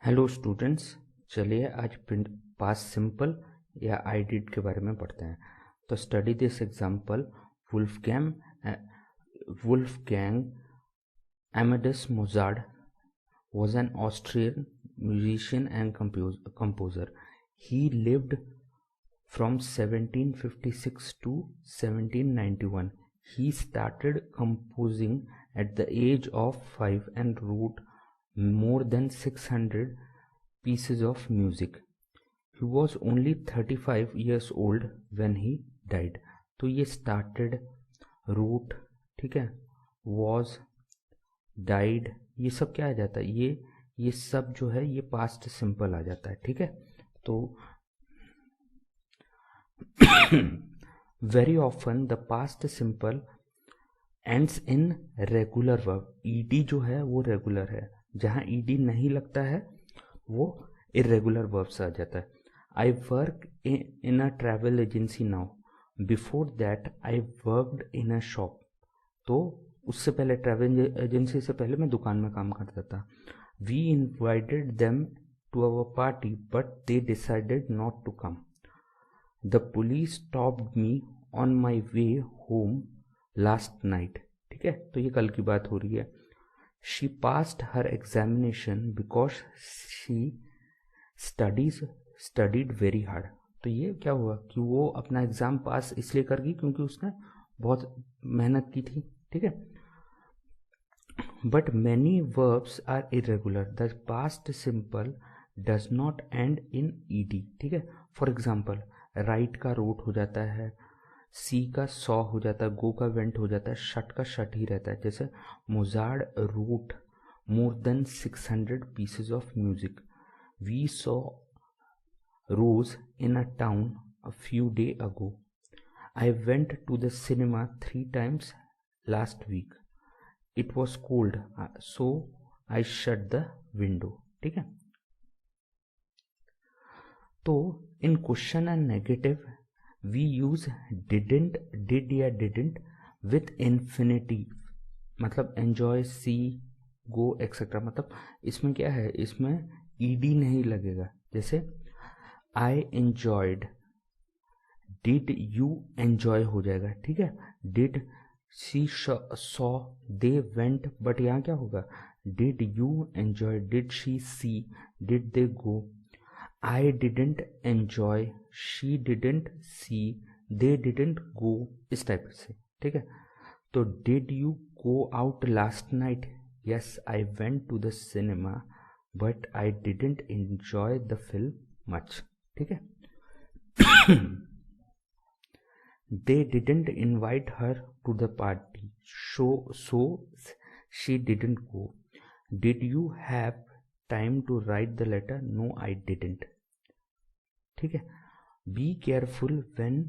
Hello students, चलिए आज past simple या आई डिड के बारे में पढ़ते हैं। तो study this example. Wolfgang Amadeus Mozart was an Austrian musician and composer. He lived from 1756 to 1791. He started composing at the age of 5 and wrote more than 600 pieces of music. He was only 35 years old when he died. तो ये started, wrote, ठीक है, was, died, ये सब क्या आ जाता है, ये सब जो है ये पास्ट सिंपल आ जाता है। ठीक है, तो very often the past simple ends in regular verb. ed जो है वो रेगुलर है, जहाँ ed नहीं लगता है वो इरेगुलर वर्ब्स आ जाता है। I work in a travel agency now, before that I worked in a shop. तो उससे पहले, ट्रैवल एजेंसी से पहले मैं दुकान में काम करता था। We invited them to our party but they decided not to come. The police stopped me on my way home last night. ठीक है, तो ये कल की बात हो रही है। She passed her examination because she studied very hard. तो ये क्या हुआ कि वो अपना एग्जाम पास इसलिए कर गई क्योंकि उसने बहुत मेहनत की थी। ठीक है, but many verbs are irregular, the past simple does not end in ED. ठीक है, फॉर एग्जाम्पल राइट का रोट हो जाता है, सी का सॉ हो जाता है, गो का वेंट हो जाता है, शट का शट ही रहता है। जैसे Mozart wrote more than 600 pieces of music. We saw Rose in a town a few day ago. I went to the cinema 3 times last week. It was cold so I shut the window. ठीक है, तो in question and negative we use didn't, did या didn't with infinitive, मतलब enjoy, see, go etcetera. मतलब इसमें क्या है, इसमें ईडी नहीं लगेगा। जैसे I enjoyed, did you enjoy हो जाएगा। ठीक है, did see saw they went, but यहाँ क्या होगा, did you enjoy, did she see, did they go. I didn't enjoy, she didn't see, they didn't go, इस टाइप से। ठीक है, तो did you go out last night, yes I went to the cinema but I didn't enjoy the film much. ठीक है, they didn't invite her to the party, so she didn't go. Did you have time to write the letter? No, I didn't. ठीक है, be careful when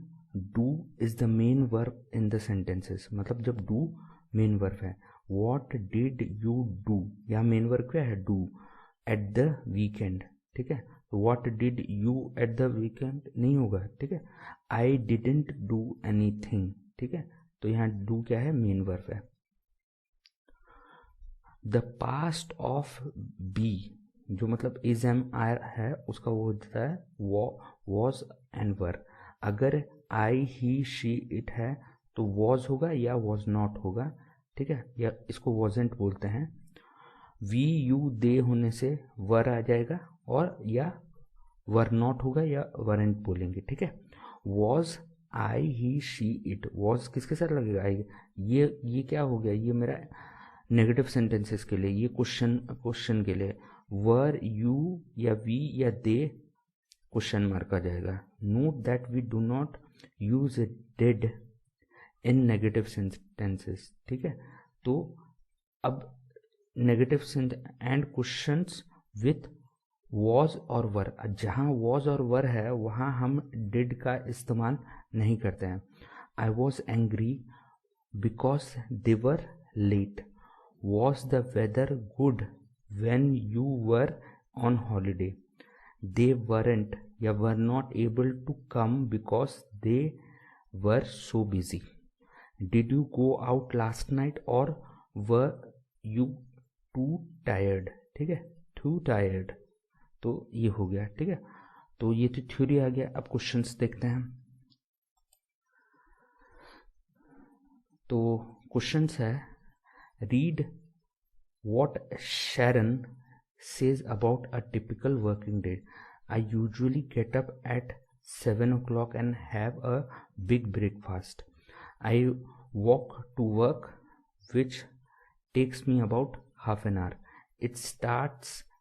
do is the main verb in the sentences। मतलब जब do main verb है। what did you do, या main verb क्या है, do at the weekend। ठीक है, what did you at the weekend नहीं होगा। ठीक है, I didn't do anything। ठीक है, तो यहाँ do क्या है, मेन वर्ब है। the past of be, जो मतलब is am are है, उसका वो होता है was and were। अगर I he she it है तो was होगा या was not होगा। ठीक है, या इसको wasn't बोलते हैं। we you they होने से were आ जाएगा, और या वर नॉट होगा या वरेंट बोलेंगे। ठीक है, was I he she it, was किसके साथ लगेगा, आई। ये क्या हो गया, ये मेरा नेगेटिव सेंटेंसेस के लिए, ये क्वेश्चन के लिए वर यू या वी या दे क्वेश्चन मार्क आ जाएगा। Note that we do not use did in negative sentences. ठीक है, तो अब negative and questions with was और वर, जहाँ वॉज और वर है वहाँ हम डिड का इस्तेमाल नहीं करते हैं। I was angry because they were late. Was the weather good when you were on holiday. They weren't या were not able to come because they were so busy. Did you go out last night, or were you to tired. ठीक है, to tired. तो ये हो गया, ठीक है। तो ये तो थ्योरी आ गया। अब क्वेश्चंस देखते हैं। तो क्वेश्चंस है, read what Sharon says about a typical working day. I usually get up at 7 o'clock and have a big breakfast. I walk to work, which takes me about half an hour.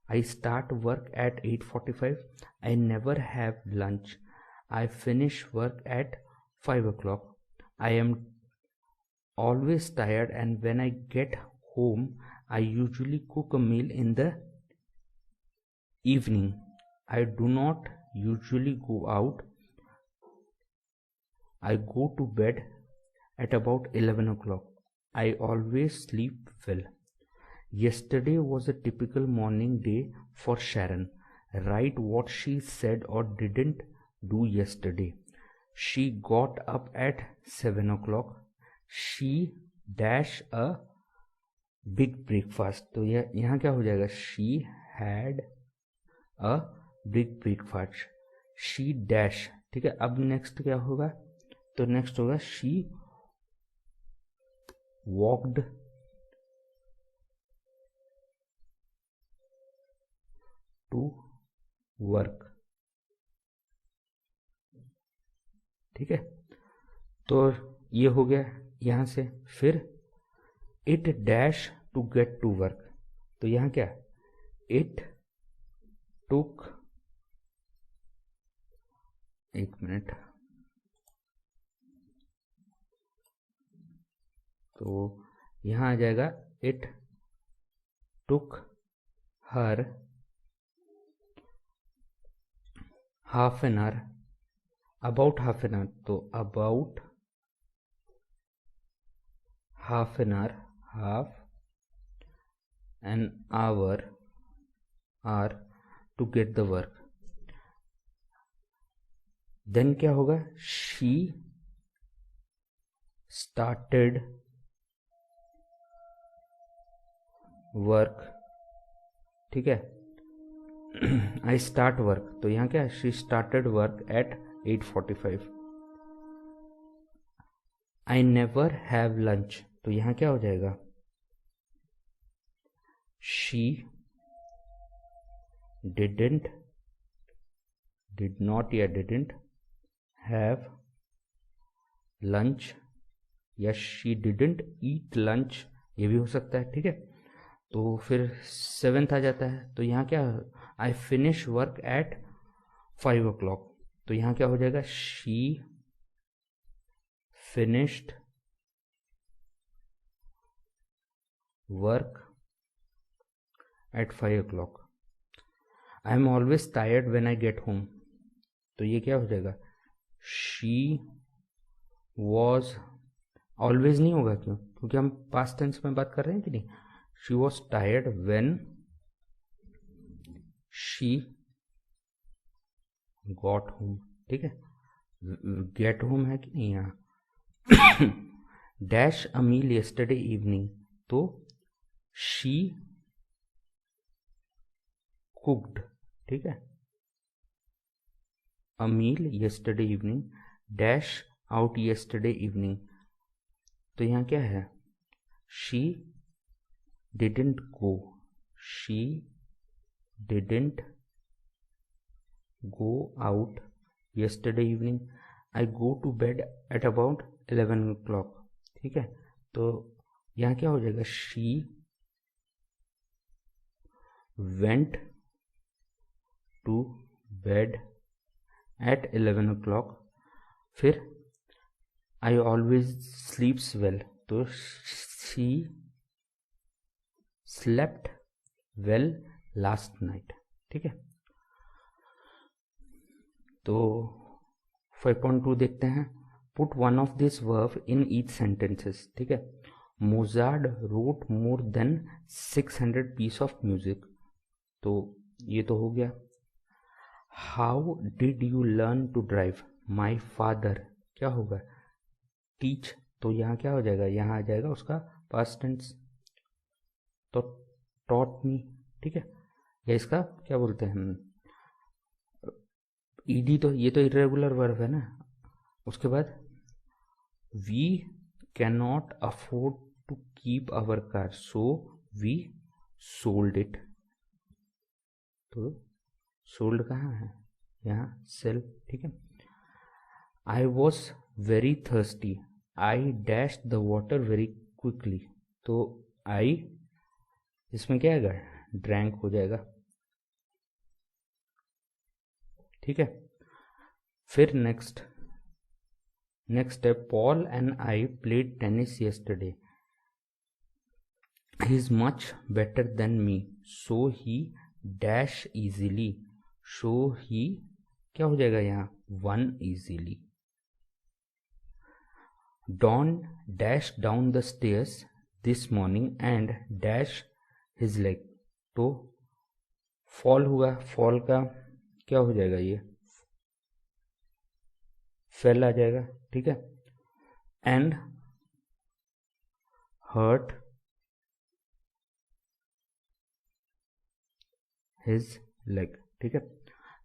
I start work at 8:45. I never have lunch. I finish work at 5 o'clock. I am always tired, and when I get home, I usually cook a meal in the evening. I do not usually go out. I go to bed at about 11 o'clock. I always sleep well. Yesterday was a typical morning day for Sharon. Write what she said or didn't do yesterday. She got up at 7 o'clock. She dash a big breakfast. तो यहाँ क्या हो जाएगा? She had a big breakfast. She dash, ठीक है। अब next क्या होगा? तो नेक्स्ट होगा she walked to work, ठीक है। तो ये हो गया यहां से। फिर it dash to get to work, तो यहां क्या? it took, एक मिनट, तो यहां आ जाएगा it took her half an hour, about half an hour, तो about half an hour, half an hour to get the work. Then क्या होगा? She started work, ठीक है। I start work, तो यहाँ क्या है? She started work at 8:45. I never have lunch, तो यहाँ क्या हो जाएगा? She did not या didn't have lunch, या she didn't eat lunch, ये भी हो सकता है, ठीक है। तो फिर 7th आ जाता है, तो यहाँ क्या? I finish work at 5 o'clock, तो यहाँ क्या हो जाएगा? She finished work at 5 o'clock. I am always tired when I get home, तो ये क्या हो जाएगा? She was, always नहीं होगा, क्यों? क्योंकि हम पास्ट टेंस में बात कर रहे हैं कि नहीं। She was tired when she got home, ठीक है। get home है कि नहीं यहाँ? dash a meal yesterday evening, तो she cooked, ठीक है। a meal yesterday evening dash out yesterday evening, तो यहाँ क्या है? she didn't go out yesterday evening. I go to bed at about 11 o'clock, ठीक है। तो यहाँ क्या हो जाएगा? she went to bed at 11 o'clock. फिर I always sleeps well, तो she slept well last night, ठीक है। तो 5.2 देखते हैं। Put one of these verb in each sentences, ठीक है। Mozart wrote more than 600 piece of music, तो ये तो हो गया। How did you learn to drive? My father, क्या होगा? Teach, तो यहाँ क्या हो जाएगा? यहाँ आ जाएगा उसका past tense, तो taught me, ठीक है। या इसका क्या बोलते हैं हम, ईडी, तो ये तो इरेगुलर वर्ब है ना। उसके बाद we can not afford to keep our car so we sold it. तो सोल्ड कहाँ है, यहाँ सेल, ठीक है। I was very thirsty I dash the water very quickly. तो आई इसमें क्या आएगा, ड्रैंक हो जाएगा, ठीक है। फिर नेक्स्ट है, Paul and I played tennis yesterday he is much better than me so he dash easily. So he क्या हो जाएगा यहाँ, won easily. Don dash down the stairs this morning and dash his leg. तो fall हुआ, fall का क्या हो जाएगा, ये फेल आ जाएगा, ठीक है। एंड हर्ट हिज लेग, ठीक है।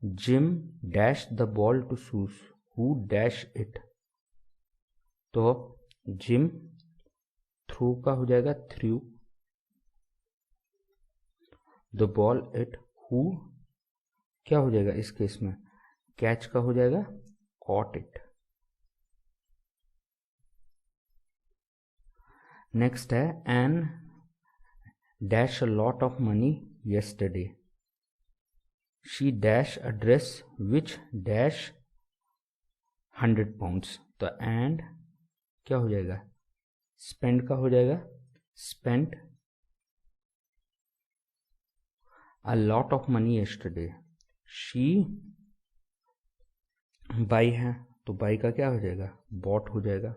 Jim dash the ball to shoes who dash it. तो जिम थ्रू का हो जाएगा, threw the ball it, who क्या हो जाएगा इस केस में, कैच का हो जाएगा, कॉट इट। नेक्स्ट है, Ann dash a lot of money yesterday she dash a dress which dash 100 pounds। तो एंड क्या हो जाएगा, स्पेंड का हो जाएगा, spent a lot of money yesterday। she by है तो बाई का क्या हो जाएगा, बॉट हो जाएगा।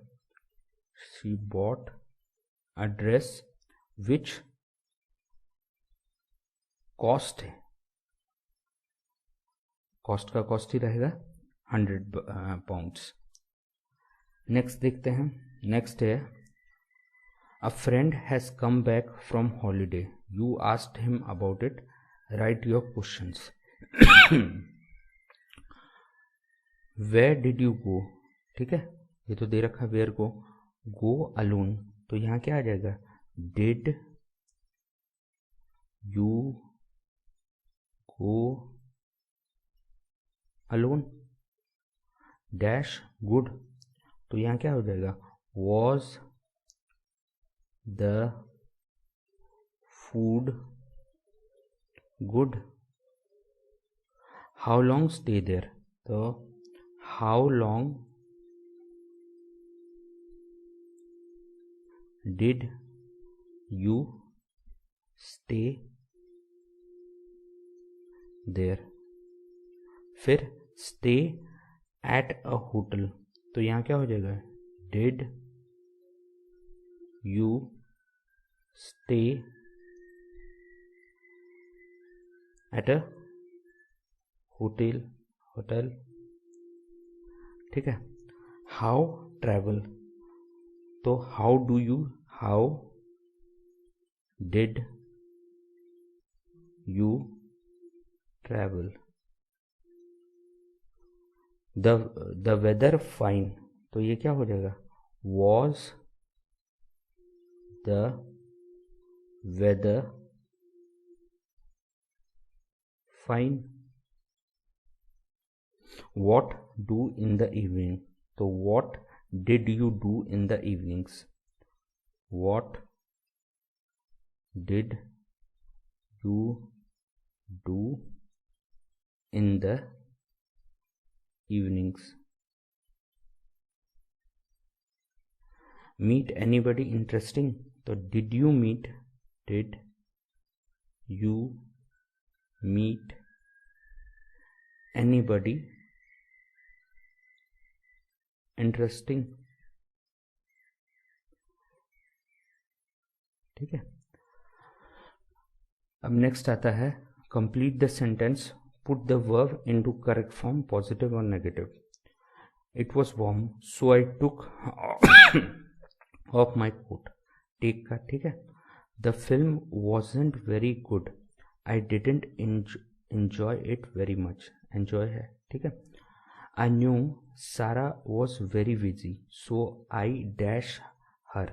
she bought a dress which cost है, कॉस्ट का कॉस्ट ही रहेगा 100 पाउंड्स। नेक्स्ट देखते हैं, नेक्स्ट है, a friend has come back from holiday you asked him about it write your questions. Where did you go, ठीक है, ये तो दे रखा वेयर को, गो अलोन। तो यहाँ क्या आ जाएगा, did you go alone dash good. तो यहाँ क्या हो जाएगा, was the food good. How long stay there. तो how long did you stay there. फिर स्टे एट अ होटल। तो यहाँ क्या हो जाएगा, did you stay at a hotel, hotel, ठीक है। How travel. तो how do you, how did you travel. The weather fine. तो ये क्या हो जाएगा, was the weather fine. What do in the evening. तो what did you do in the evenings. What did you do in the evenings। meet anybody interesting। तो did you meet anybody interesting, ठीक है। अब next आता है, complete the sentence, put the verb into correct form, positive or negative। It was warm so I took off my coat। take का, ठीक है। The film wasn't very good I didn't enjoy it very much, enjoy है, ठीक है। I knew सारा was very busy so I dash her,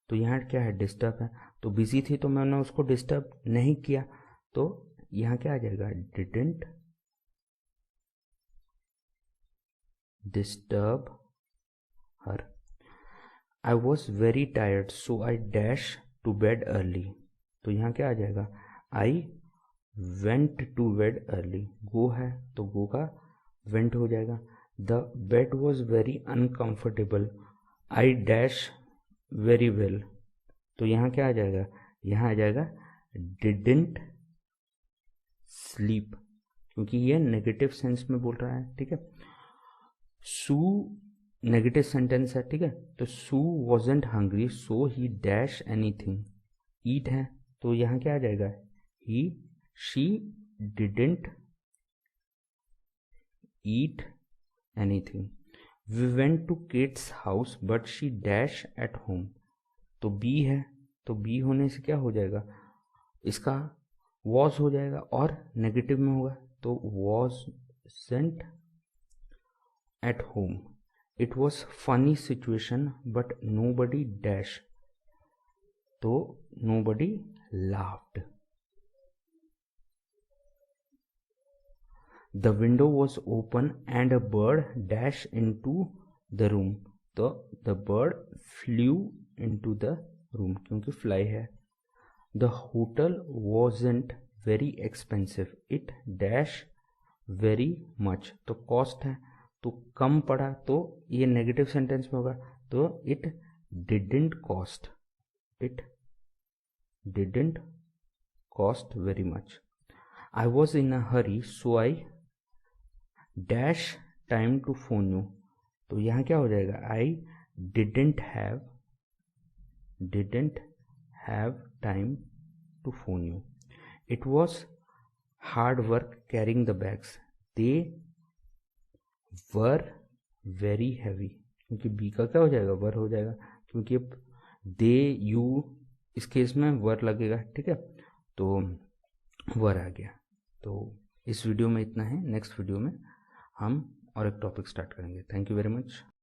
तो यहाँ क्या है, डिस्टर्ब है, तो बिजी थी तो मैंने उसको डिस्टर्ब नहीं किया, तो यहाँ क्या आ जाएगा, didn't disturb her. I was very tired so I dash to bed early, तो यहाँ क्या आ जाएगा, I went to bed early, go है तो गो का वेंट हो जाएगा। The bed was very uncomfortable I dash very well, तो यहाँ क्या आ जाएगा, यहाँ आ जाएगा डिडंट स्लीप, क्योंकि ये नेगेटिव सेंस में बोल रहा है, ठीक है। सू नेगेटिव सेंटेंस है, ठीक है, तो Sue wasn't hungry so he dash anything, eat है तो यहाँ क्या आ जाएगा, he she didn't eat anything. We went to kids house but she dash at home, तो बी है तो बी होने से क्या हो जाएगा, इसका वॉज हो जाएगा और नेगेटिव में होगा तो wasn't at home. It was funny situation but nobody dash, तो nobody laughed. The window was open and a bird dash into the room, तो the bird flew into the room, क्योंकि fly है। The hotel wasn't very expensive it dash very much, तो cost है तो कम पड़ा, तो ये negative sentence में होगा तो it didn't cost, it didn't cost very much. I was in a hurry so I dash time to phone you, तो यहाँ क्या हो जाएगा, I didn't have time to phone you. It was hard work carrying the bags they were very heavy, क्योंकि B का क्या हो जाएगा, वर हो जाएगा, क्योंकि अब दे यू इस केस में वर लगेगा, ठीक है, तो वर आ गया। तो इस वीडियो में इतना है, नेक्स्ट वीडियो में हम और एक टॉपिक स्टार्ट करेंगे। Thank you very much.